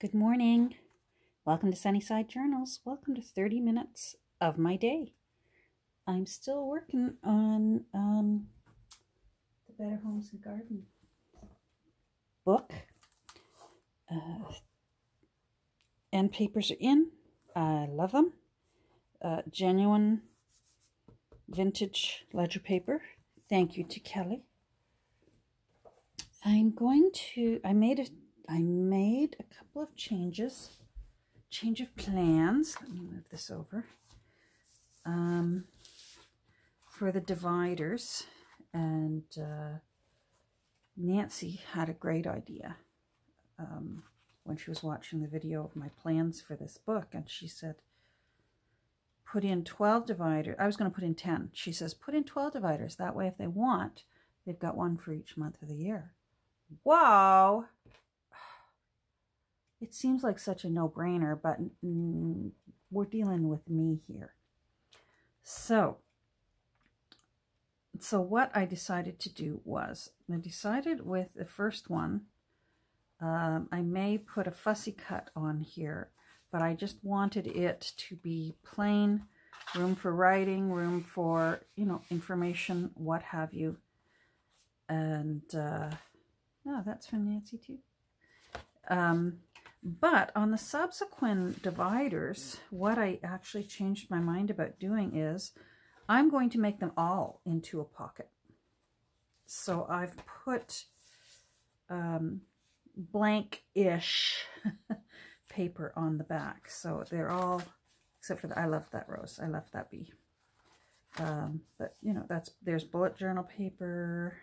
Good morning. Welcome to Sunnyside Journals. Welcome to 30 minutes of my day. I'm still working on the Better Homes and Garden book. End papers are in. I love them. Genuine vintage ledger paper. Thank you to Kelly. I made a couple of change of plans. Let me move this over. For the dividers, and Nancy had a great idea when she was watching the video of my plans for this book, and she said, put in 12 dividers. I was going to put in 10. She says, put in 12 dividers. That way, if they want, they've got one for each month of the year. Wow! It seems like such a no-brainer, but we're dealing with me here. So what I decided to do was, I decided with the first one, I may put a fussy cut on here, but I just wanted it to be plain, room for writing, room for, information, what have you. And, no, that's from Nancy too. But on the subsequent dividers, what I actually changed my mind about doing is I'm going to make them all into a pocket. So I've put blank-ish paper on the back. So they're all, except for I love that rose. I left that be. But, there's bullet journal paper.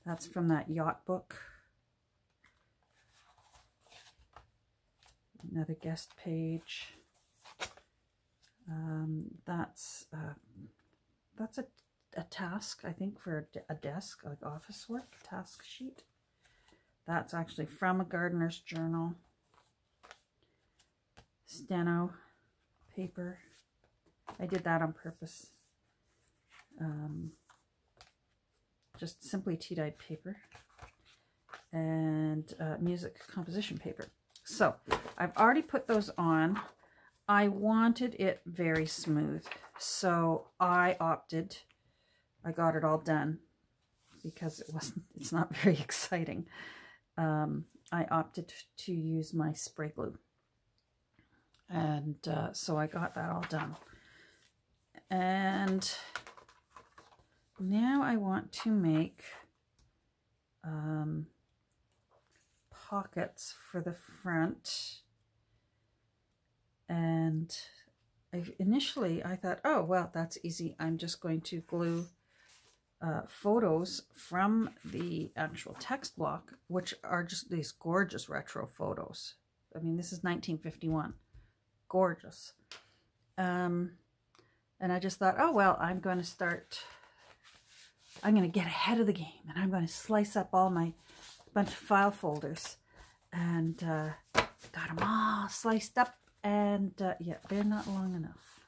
That's from that yacht book. Another guest page. That's a task, I think, for a desk, like office work, task sheet. That's actually from a gardener's journal. Steno paper. I did that on purpose. Just simply tea-dyed paper. And music composition paper. So, I've already put those on. I wanted it very smooth, so I got it all done because it's not very exciting. I opted to use my spray glue. And so I got that all done. And now I want to make pockets for the front. And initially I thought, oh, well, that's easy. I'm just going to glue photos from the actual text block, which are just these gorgeous retro photos. I mean, this is 1951. Gorgeous. And I just thought, oh, well, I'm going to get ahead of the game, and I'm going to slice up all my bunch of file folders, and got them all sliced up. And yeah, they're not long enough.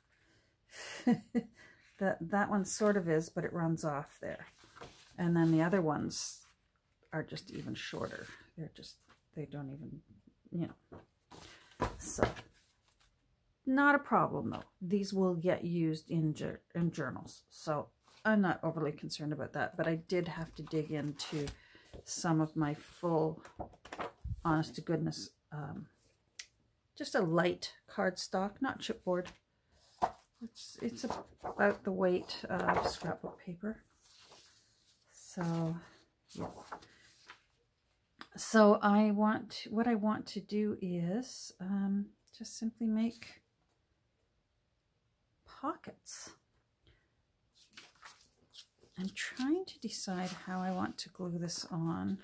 That one sort of is, but it runs off there. And then the other ones are just even shorter. They don't even, So, not a problem though. These will get used in journals. So, I'm not overly concerned about that. But I did have to dig into some of my full, honest to goodness, just a light cardstock, not chipboard. It's about the weight of scrapbook paper. So, yeah. So what I want to do is just simply make pockets. I'm trying to decide how I want to glue this on,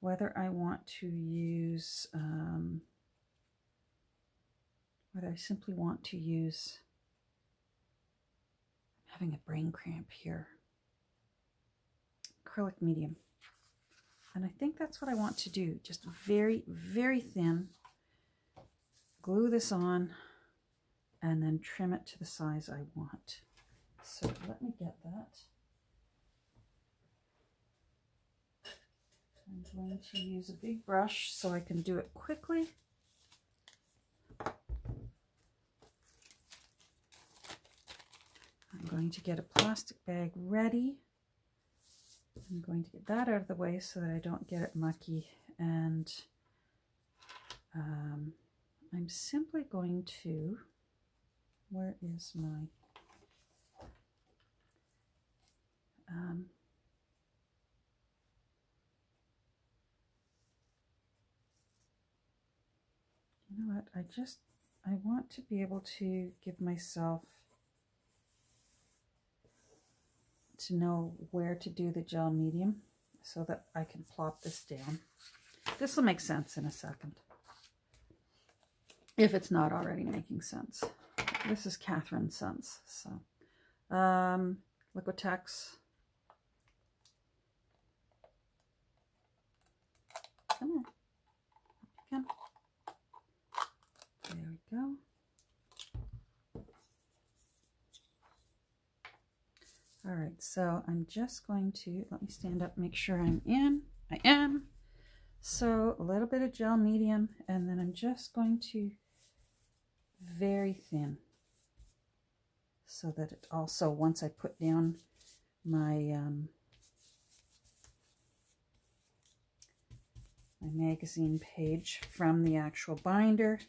whether I want to use whether I simply want to use, I'm having a brain cramp here, acrylic medium. And I think that's what I want to do, just very, very thin, glue this on, and then trim it to the size I want. So let me get that. I'm going to use a big brush so I can do it quickly. I'm going to get a plastic bag ready. I'm going to get that out of the way so that I don't get it mucky, and I'm simply going to, where is my, you know what, I want to be able to give myself to know where to do the gel medium so that I can plop this down. This will make sense in a second, if it's not already making sense. This is Catherine Sense, so Liquitex. Come on, again. There we go. All right, so I'm just going to, let me stand up, make sure I'm in. I am. So a little bit of gel medium, and then I'm just going to very thin, so that it also, once I put down my my magazine page from the actual binder,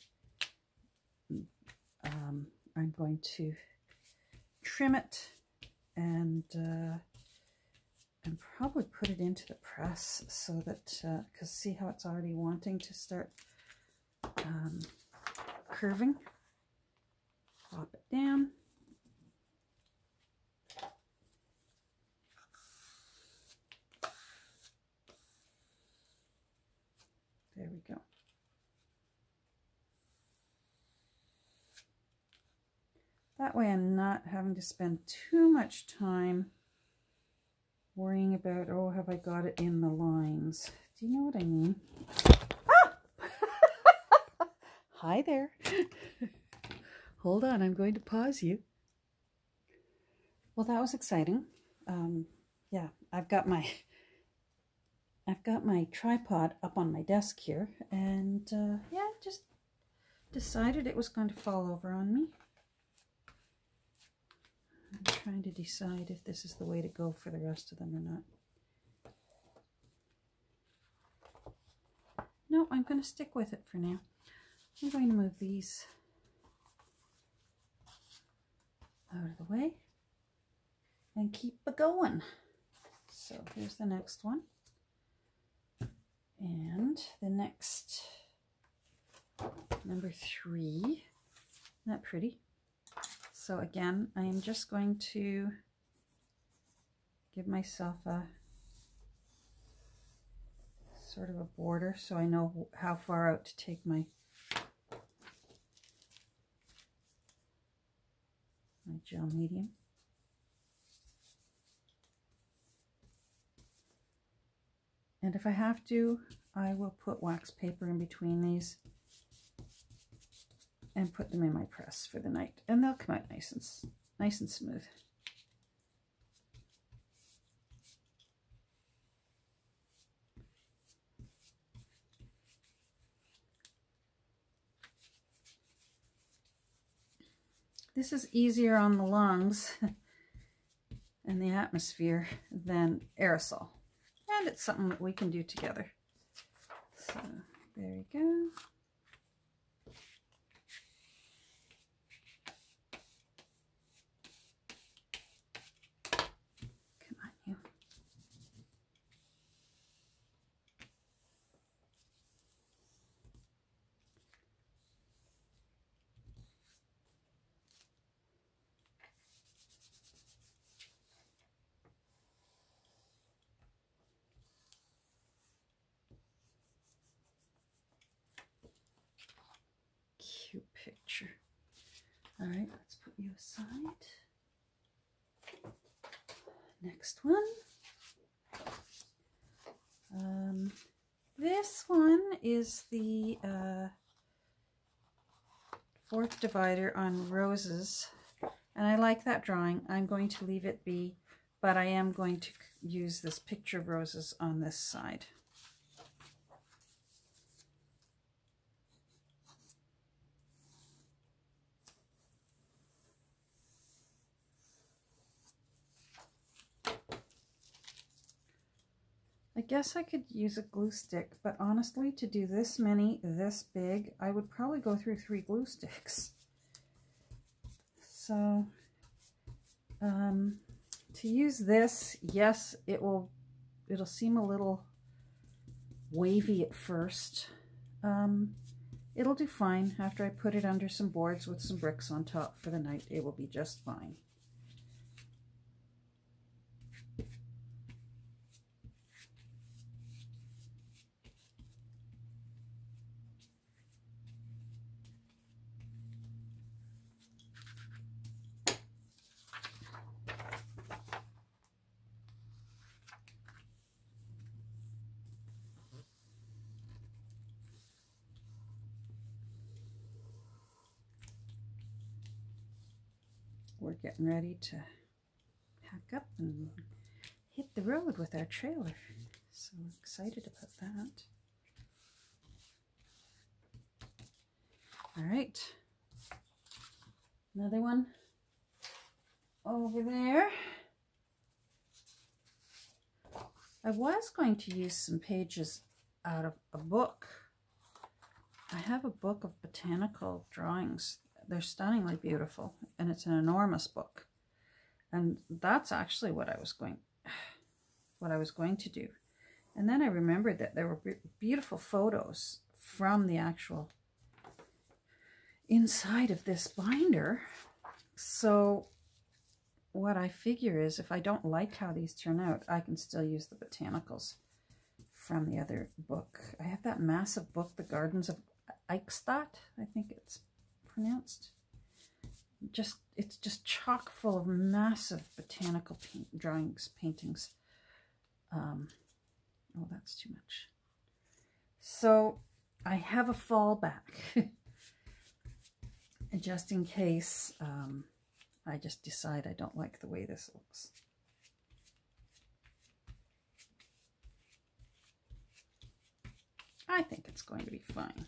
I'm going to trim it and probably put it into the press so that, because see how it's already wanting to start curving. Pop it down. There we go. That way I'm not having to spend too much time worrying about, oh, have I got it in the lines? Do you know what I mean? Ah! Hi there. Hold on, I'm going to pause you. Well, that was exciting. Yeah, I've got my tripod up on my desk here, and yeah, just decided it was going to fall over on me. I'm trying to decide if this is the way to go for the rest of them or not. No, I'm going to stick with it for now. I'm going to move these out of the way and keep it going. So here's the next one. And the next, number 3. Isn't that pretty? So again, I am just going to give myself a sort of a border so I know how far out to take my gel medium. And if I have to, I will put wax paper in between these and put them in my press for the night, and they'll come out nice and smooth. This is easier on the lungs and the atmosphere than aerosol, and it's something that we can do together. So there you go. Cute picture. All right, let's put you aside. Next one. This one is the 4th divider on roses, and I like that drawing. I'm going to leave it be, but I am going to use this picture of roses on this side. guess I could use a glue stick, but honestly, to do this many, this big, I would probably go through 3 glue sticks. So, to use this, yes, it'll seem a little wavy at first. It'll do fine. After I put it under some boards with some bricks on top for the night, it will be just fine. We're getting ready to pack up and hit the road with our trailer. So excited about that. All right. Another one over there. I was going to use some pages out of a book. I have a book of botanical drawings. They're stunningly beautiful, and it's an enormous book. And that's actually what I was going to do. And then I remembered that there were beautiful photos from the actual inside of this binder. So what I figure is if I don't like how these turn out, I can still use the botanicals from the other book. I have that massive book, The Gardens of Eichstatt, I think it's pronounced. It's just chock full of massive botanical drawings, paintings. Oh, that's too much. So I have a fallback just in case I just decide I don't like the way this looks. I think it's going to be fine.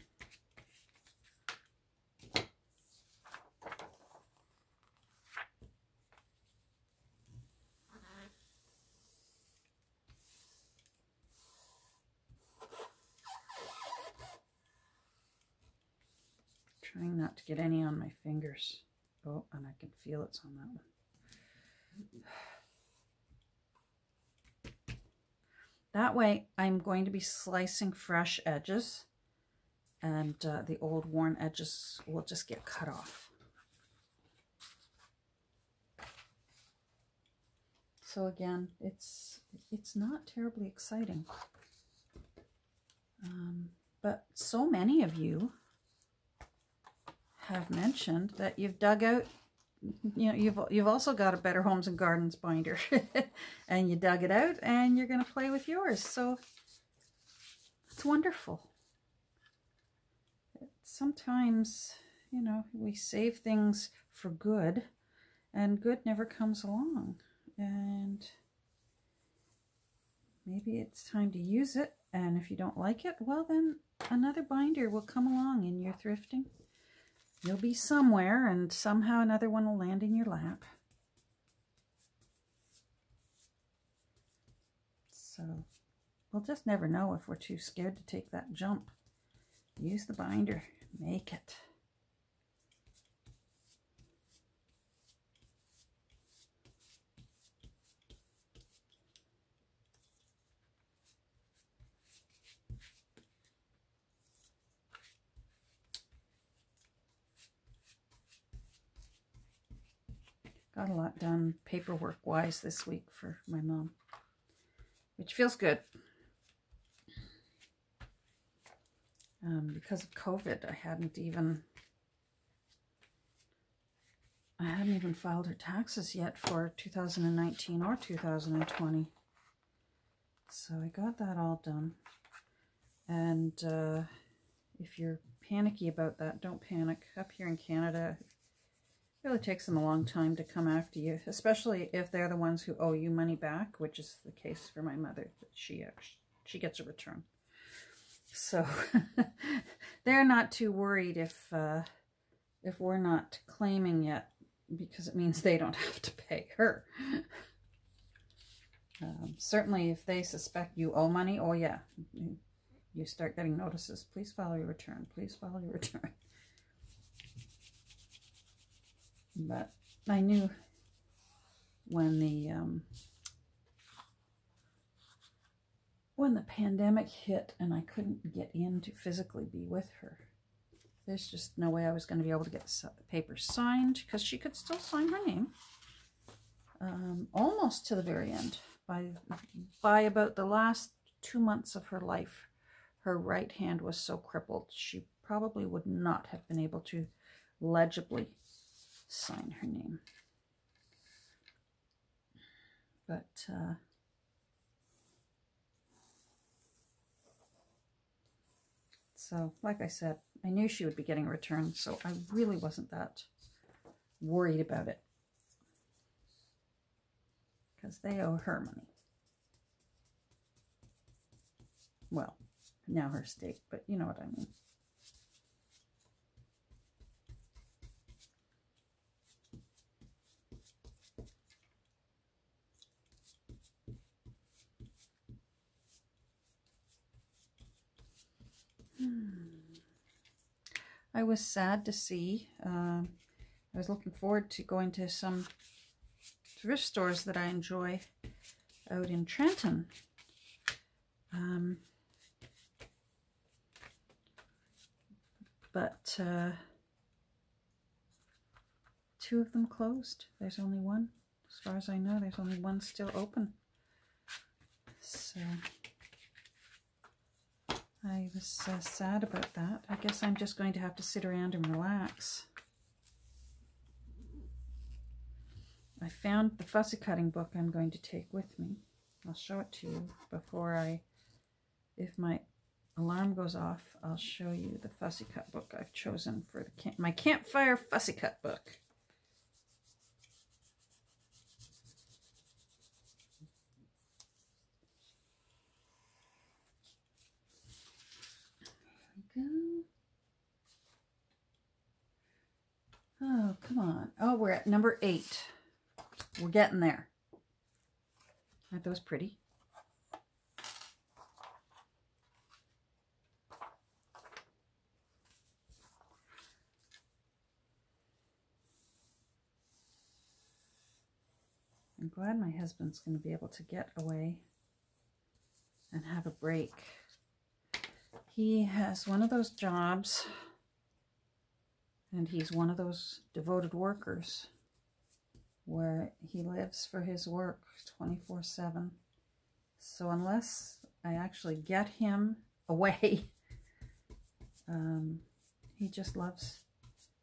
Trying not to get any on my fingers. Oh, and I can feel it's on that one. That way, I'm going to be slicing fresh edges, and the old worn edges will just get cut off. So again, it's not terribly exciting, but so many of you have mentioned that you've dug out, you know, you've also got a Better Homes and Gardens binder and you dug it out and you're going to play with yours. So it's wonderful. Sometimes, you know, we save things for good and good never comes along, and maybe it's time to use it. And if you don't like it, well, then another binder will come along in your thrifting. You'll be somewhere, and somehow another one will land in your lap. So we'll just never know if we're too scared to take that jump. Use the binder. Make it. Got a lot done paperwork-wise this week for my mom, which feels good. Because of COVID, I hadn't even filed her taxes yet for 2019 or 2020. So I got that all done. And if you're panicky about that, don't panic. Up here in Canada, it really takes them a long time to come after you, especially if they're the ones who owe you money back, which is the case for my mother. She gets a return. So they're not too worried if we're not claiming yet, because it means they don't have to pay her. Certainly if they suspect you owe money, oh yeah, you start getting notices. Please file your return. Please file your return. But I knew when the pandemic hit and I couldn't get in to physically be with her, there's just no way I was going to be able to get the papers signed, because she could still sign her name almost to the very end. By about the last 2 months of her life, her right hand was so crippled she probably would not have been able to legibly sign her name. But so, like I said, I knew she would be getting a return, so I really wasn't that worried about it, because they owe her money. Well, now her estate, but you know what I mean. I was sad to see, I was looking forward to going to some thrift stores that I enjoy out in Trenton. But 2 of them closed. There's only one. As far as I know, there's only one still open. So I was sad about that. I guess I'm just going to have to sit around and relax. I found the fussy cutting book I'm going to take with me. I'll show it to you before if my alarm goes off, I'll show you the fussy cut book I've chosen for my campfire fussy cut book. There we go. Oh, come on. Oh, we're at number 8. We're getting there. Aren't those pretty? I'm glad my husband's going to be able to get away and have a break. He has one of those jobs, and he's one of those devoted workers where he lives for his work 24/7. So unless I actually get him away, he just loves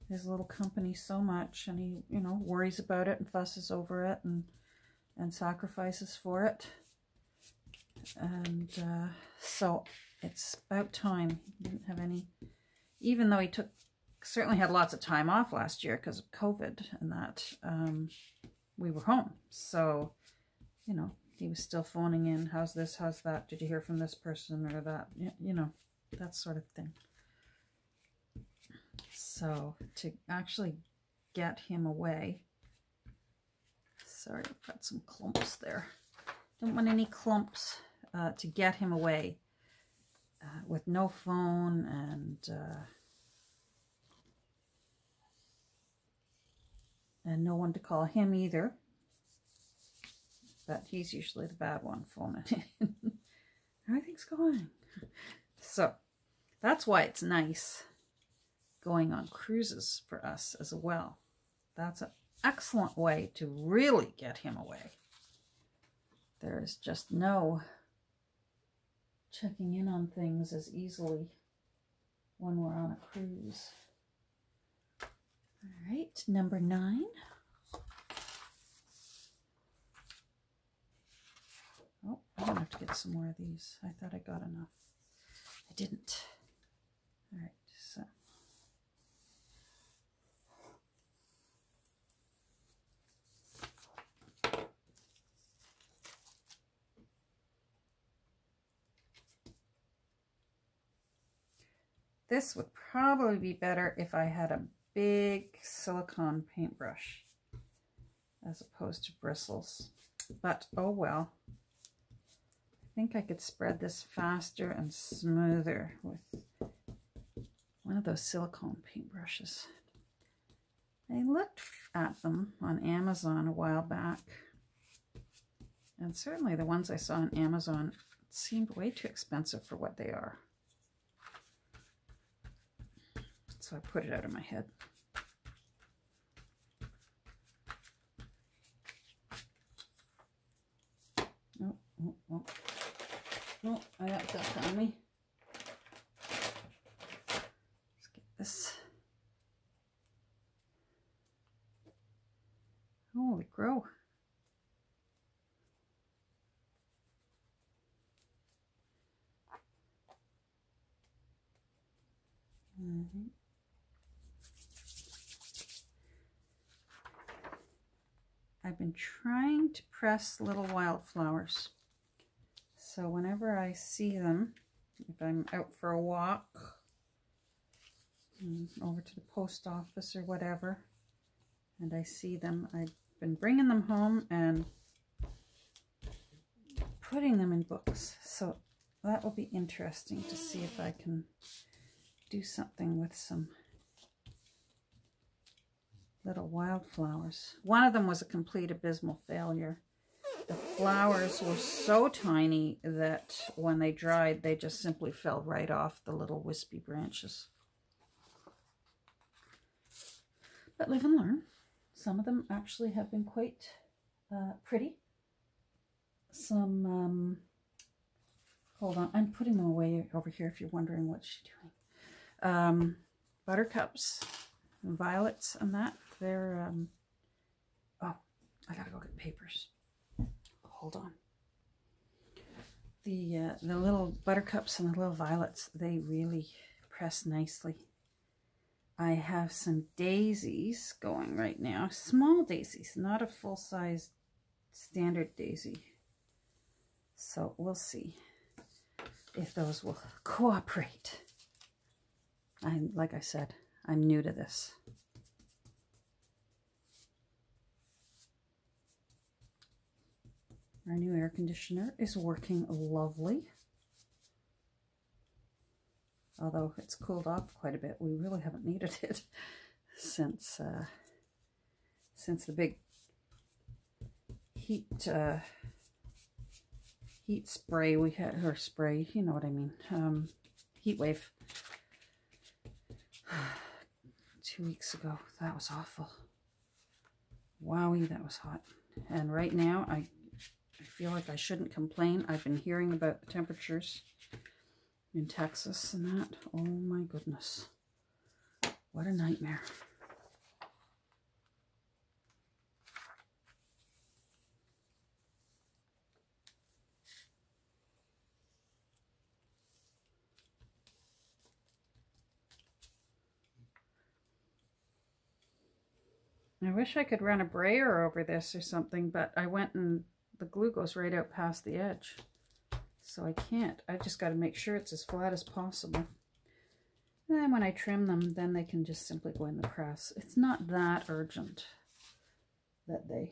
his little company so much, and he, you know, worries about it and fusses over it and sacrifices for it. And so it's about time. He didn't have any, even though he certainly had lots of time off last year because of COVID and that, we were home. So, you know, he was still phoning in, how's this, how's that, did you hear from this person or that, you know, that sort of thing. So to actually get him away, sorry, I've got some clumps there. Don't want any clumps. To get him away with no phone and no one to call him either. But he's usually the bad one phoning in. Everything's going. So that's why it's nice going on cruises for us as well. That's an excellent way to really get him away. There's just no checking in on things as easily when we're on a cruise. All right, number 9. Oh, I'm gonna have to get some more of these. I thought I got enough. I didn't. All right, so. This would probably be better if I had a big silicone paintbrush as opposed to bristles. But oh well, think I could spread this faster and smoother with one of those silicone paintbrushes. I looked at them on Amazon a while back, and certainly the ones I saw on Amazon seemed way too expensive for what they are. So I put it out of my head. Oh, I got that on me. Let's get this. Holy crow. I've been trying to press little wildflowers. So whenever I see them, if I'm out for a walk, over to the post office or whatever, and I see them, I've been bringing them home and putting them in books. So that will be interesting to see if I can do something with some little wildflowers. One of them was a complete abysmal failure. The flowers were so tiny that when they dried, they just simply fell right off the little wispy branches. But live and learn. Some of them actually have been quite pretty. Some, hold on, I'm putting them away over here if you're wondering what she's doing. Buttercups, violets and that. They're, oh, I gotta go get papers. Hold on. The little buttercups and the little violets, they really press nicely. I have some daisies going right now. Small daisies, not a full-size standard daisy. So we'll see if those will cooperate. Like I said, I'm new to this. Our new air conditioner is working lovely. Although it's cooled off quite a bit, we really haven't needed it since the big heat spray we had, or spray, you know what I mean, heat wave 2 weeks ago. That was awful. Wowie, that was hot. And right now, I feel like I shouldn't complain. I've been hearing about the temperatures in Texas and that. Oh my goodness. What a nightmare. I wish I could run a brayer over this or something, but I went and the glue goes right out past the edge. So I can't. I just got to make sure it's as flat as possible. And then when I trim them, then they can just simply go in the press. It's not that urgent that they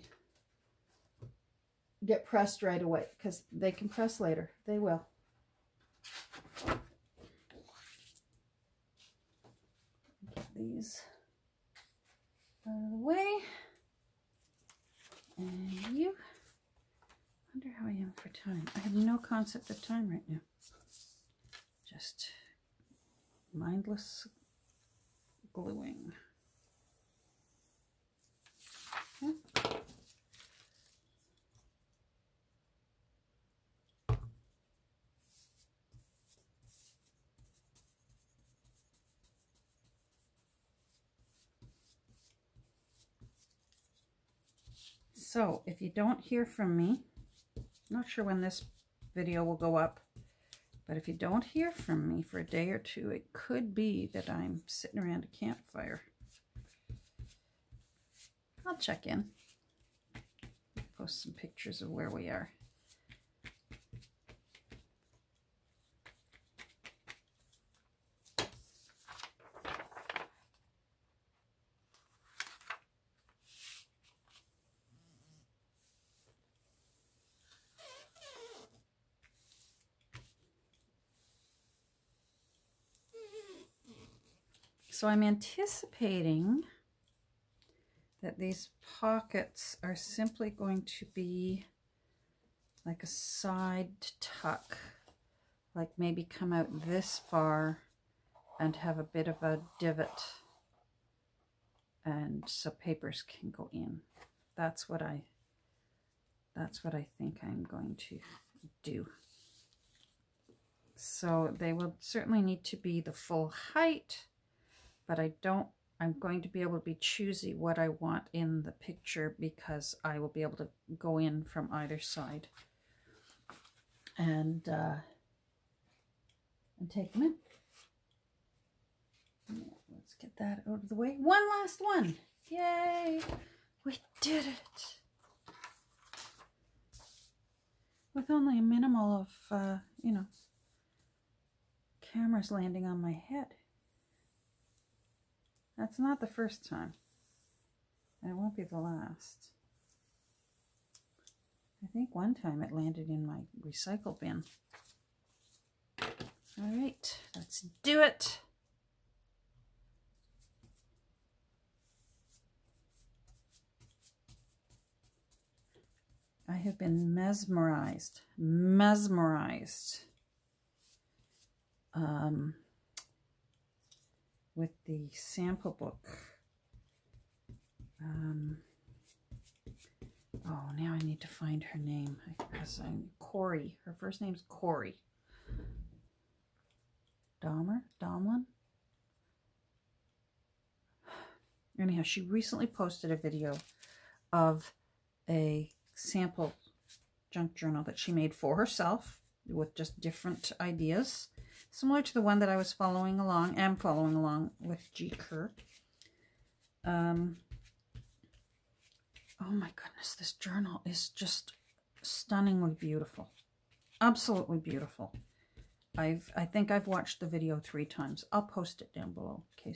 get pressed right away, because they can press later. They will. Get these out of the way. And you. Wonder how I am for time. I have no concept of time right now. Just mindless gluing. Okay. So if you don't hear from me, not sure when this video will go up, but if you don't hear from me for a day or two, it could be that I'm sitting around a campfire. I'll check in. Post some pictures of where we are. So I'm anticipating that these pockets are simply going to be like a side tuck, like maybe come out this far and have a bit of a divot, and so papers can go in. That's what I think I'm going to do. So they will certainly need to be the full height, but I'm going to be able to be choosy what I want in the picture, because I will be able to go in from either side and take them in. Let's get that out of the way. One last one. Yay! We did it! With only a minimal of, you know, cameras landing on my head. That's not the first time. And it won't be the last. I think one time it landed in my recycle bin. All right, let's do it. I have been mesmerized with the sample book. Oh, now I need to find her name, because I'm Corey. Her first name's Corey. Domlin? Anyhow, she recently posted a video of a sample junk journal that she made for herself with just different ideas, similar to the one that I was following along with G. Kerr. Oh my goodness, this journal is just stunningly beautiful. Absolutely beautiful. I think I've watched the video 3 times. I'll post it down below in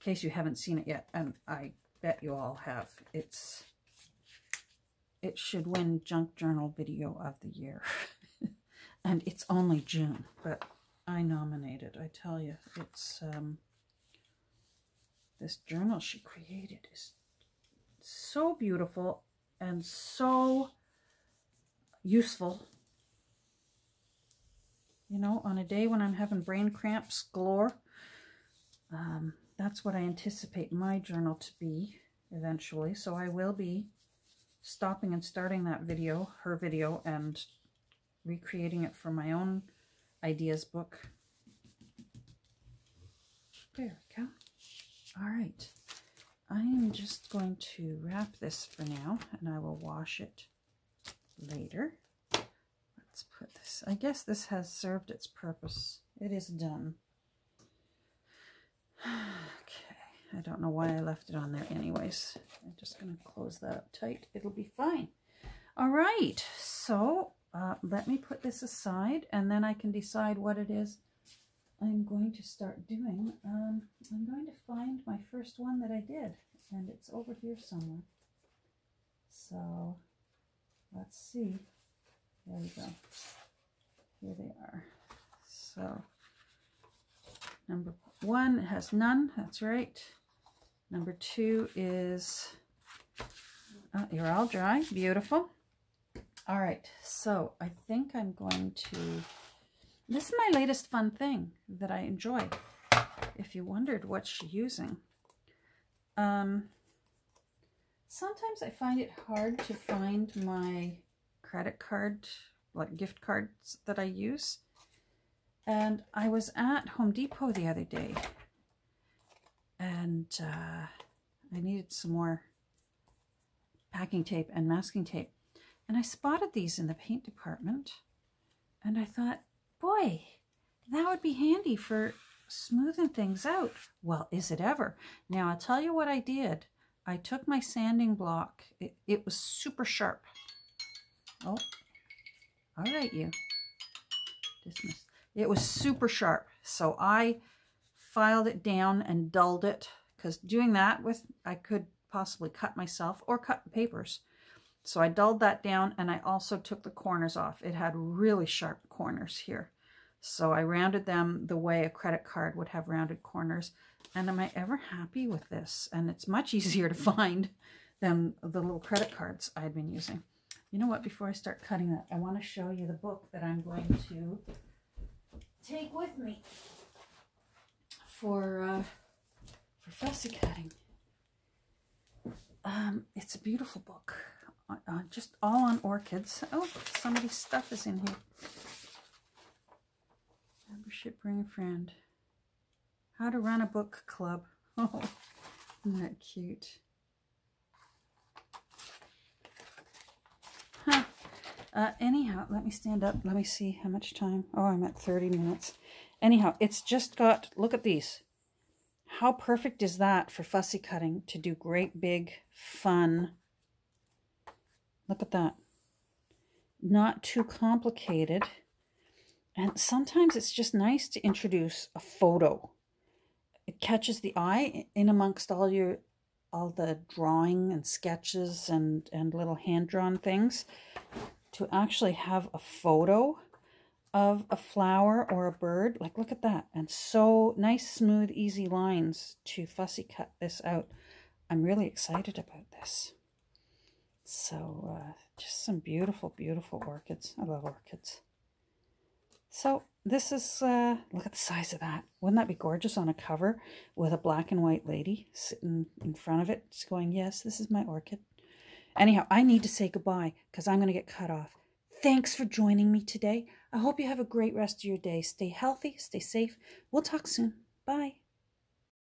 case you haven't seen it yet, and I bet you all have. It should win Junk Journal Video of the Year. And it's only June, but I nominated. I tell you, it's this journal she created is so beautiful and so useful. You know, on a day when I'm having brain cramps galore, that's what I anticipate my journal to be eventually. So I will be stopping and starting that video, her video, and recreating it for my own ideas book. There we go. All right. I am just going to wrap this for now, and I will wash it later. Let's put this. I guess this has served its purpose. It is done. Okay. I don't know why I left it on there anyways. I'm just going to close that up tight. It'll be fine. All right. So let me put this aside, and then I can decide what it is I'm going to start doing. I'm going to find my first one that I did, and it's over here somewhere. So let's see. There we go. Here they are. So number 1 has none. That's right. Number 2 is, you're all dry. Beautiful. All right. So I think I'm going to, this is my latest fun thing that I enjoy. If you wondered what she's using. Sometimes I find it hard to find my credit card, like gift cards that I use. And I was at Home Depot the other day, and I needed some more packing tape and masking tape. And I spotted these in the paint department, and I thought, boy, that would be handy for smoothing things out. Well, is it ever? Now, I'll tell you what I did. I took my sanding block. It was super sharp. Oh, all right, you. Dismiss. It was super sharp. So I filed it down and dulled it, because doing that I could possibly cut myself or cut the papers. So I dulled that down, and I also took the corners off. It had really sharp corners here. So I rounded them the way a credit card would have rounded corners. And am I ever happy with this? And it's much easier to find than the little credit cards I'd been using. You know what? Before I start cutting that, I want to show you the book that I'm going to take with me for fussy cutting. It's a beautiful book, just all on orchids. Oh, somebody's stuff is in here. Membership, bring a friend. How to run a book club. Oh, isn't that cute? Huh. Anyhow, let me stand up. Let me see how much time. Oh, I'm at 30 minutes. Anyhow, it's just got, look at these. How perfect is that for fussy cutting to do great big fun? Look at that. Not too complicated. And sometimes it's just nice to introduce a photo. It catches the eye in amongst all the drawing and sketches and little hand-drawn things. To actually have a photo of a flower or a bird, like look at that, and so nice, smooth, easy lines to fussy cut this out. I'm really excited about this. So just some beautiful, beautiful orchids. I love orchids. So this is, look at the size of that. Wouldn't that be gorgeous on a cover with a black and white lady sitting in front of it, just going, yes, this is my orchid. Anyhow, I need to say goodbye because I'm going to get cut off. Thanks for joining me today. I hope you have a great rest of your day. Stay healthy, stay safe. We'll talk soon. Bye.